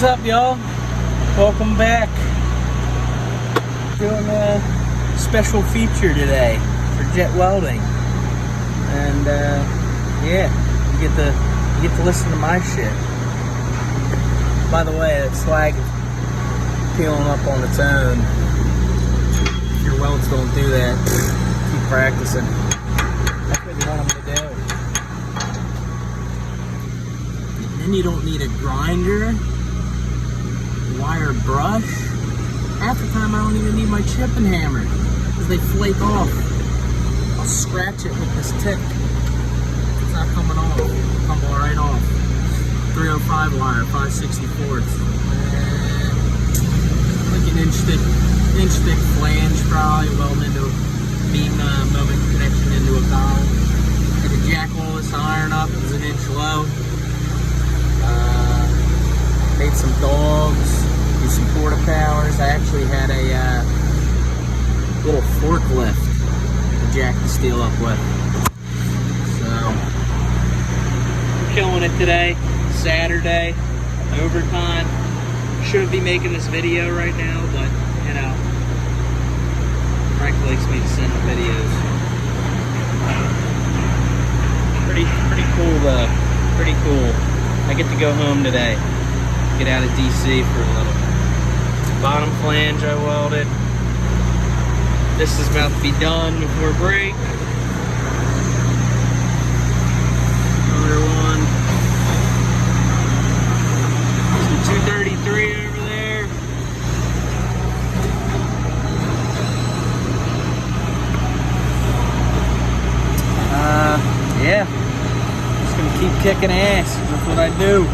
What's up, y'all? Welcome back. Doing a special feature today for Jet Welding, and yeah, you get to listen to my shit. By the way, that slag is peeling up on its own. Your welds don't do that. Keep practicing. That's what you want them to do. And then you don't need a grinder, wire brush. Half the time I don't even need my chipping hammer because they flake off. I'll scratch it with this tip. It's not coming off. It'll come right off. 305 wire, 5/64. Like an inch thick flange, probably welding into a beam moment connection into a column. Had to jack all this iron up. It was an inch low. Made some dogs. Do some porta powers. I actually had a little forklift to jack the steel up with. So I'm killing it today. Saturday, overtime. Shouldn't be making this video right now, but you know, Frank likes me to send him videos. Pretty cool though. Pretty cool. I get to go home today. Get out of DC for a little. Bottom flange I welded. This is about to be done before break. Another one. Some 233 over there. Yeah. Just gonna keep kicking ass. That's what I do.